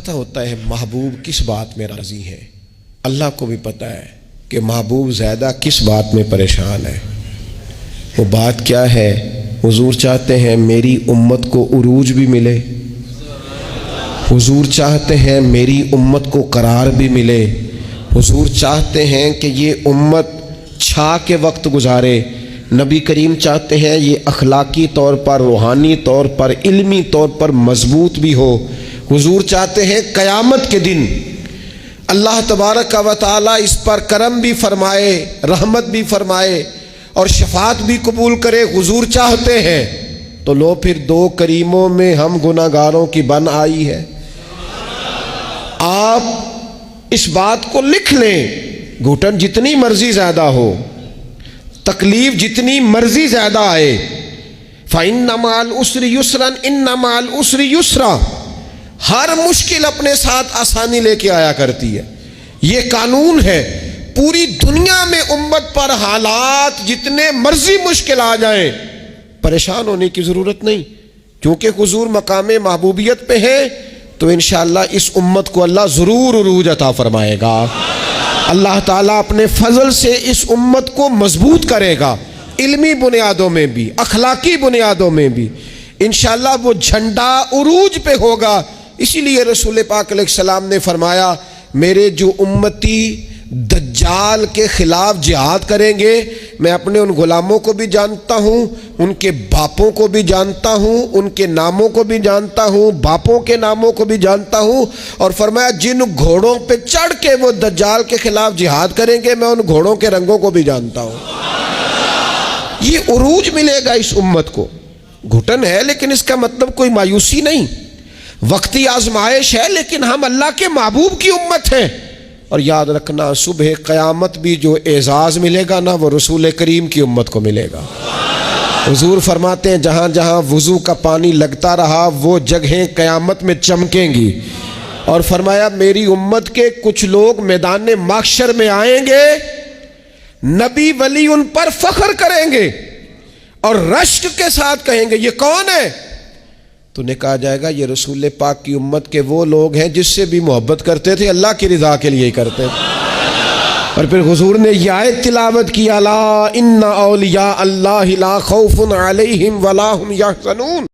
پتہ ہوتا ہے محبوب کس بات میں راضی ہے، اللہ کو بھی پتہ ہے کہ محبوب زیادہ کس بات میں پریشان ہے۔ وہ بات کیا ہے؟ حضور چاہتے ہیں میری امت کو عروج بھی ملے، حضور چاہتے ہیں میری امت کو قرار بھی ملے، حضور چاہتے ہیں کہ یہ امت چھا کے وقت گزارے، نبی کریم چاہتے ہیں یہ اخلاقی طور پر، روحانی طور پر، علمی طور پر مضبوط بھی ہو۔ حضور چاہتے ہیں قیامت کے دن اللہ تبارک و تعالی اس پر کرم بھی فرمائے، رحمت بھی فرمائے اور شفاعت بھی قبول کرے۔ حضور چاہتے ہیں تو لو پھر دو کریموں میں ہم گناہگاروں کی بن آئی ہے۔ آپ اس بات کو لکھ لیں، گھٹن جتنی مرضی زیادہ ہو، تکلیف جتنی مرضی زیادہ آئے، فَإِنَّ مَعَ الْعُسْرِ يُسْرًا إِنَّ مَعَ الْعُسْرِ يُسْرًا، ہر مشکل اپنے ساتھ آسانی لے کے آیا کرتی ہے۔ یہ قانون ہے، پوری دنیا میں امت پر حالات جتنے مرضی مشکل آ جائیں پریشان ہونے کی ضرورت نہیں، کیونکہ حضور مقام محبوبیت پہ ہے تو انشاءاللہ اس امت کو اللہ ضرور عروج عطا فرمائے گا۔ اللہ تعالیٰ اپنے فضل سے اس امت کو مضبوط کرے گا، علمی بنیادوں میں بھی، اخلاقی بنیادوں میں بھی۔ انشاءاللہ وہ جھنڈا عروج پہ ہوگا۔ اسی لیے رسول پاک علیہ السلام نے فرمایا میرے جو امتی دجال کے خلاف جہاد کریں گے، میں اپنے ان غلاموں کو بھی جانتا ہوں، ان کے باپوں کو بھی جانتا ہوں، ان کے ناموں کو بھی جانتا ہوں، باپوں کے ناموں کو بھی جانتا ہوں، اور فرمایا جن گھوڑوں پہ چڑھ کے وہ دجال کے خلاف جہاد کریں گے میں ان گھوڑوں کے رنگوں کو بھی جانتا ہوں۔ یہ عروج ملے گا اس امت کو۔ گھٹن ہے لیکن اس کا مطلب کوئی مایوسی نہیں، وقتی آزمائش ہے لیکن ہم اللہ کے محبوب کی امت ہیں۔ اور یاد رکھنا صبح قیامت بھی جو اعزاز ملے گا نا وہ رسول کریم کی امت کو ملے گا۔ حضور فرماتے ہیں جہاں جہاں وضو کا پانی لگتا رہا وہ جگہیں قیامت میں چمکیں گی، اور فرمایا میری امت کے کچھ لوگ میدان محشر میں آئیں گے، نبی ولی ان پر فخر کریں گے اور رشک کے ساتھ کہیں گے یہ کون ہے؟ تو نے کہا جائے گا یہ رسول پاک کی امت کے وہ لوگ ہیں جس سے بھی محبت کرتے تھے، اللہ کی رضا کے لیے ہی کرتے تھے۔ اور پھر حضور نے یہ آیت تلاوت کی، الا ان اولیاء اللہ لا خوف علیہم ولا هم یحزنون۔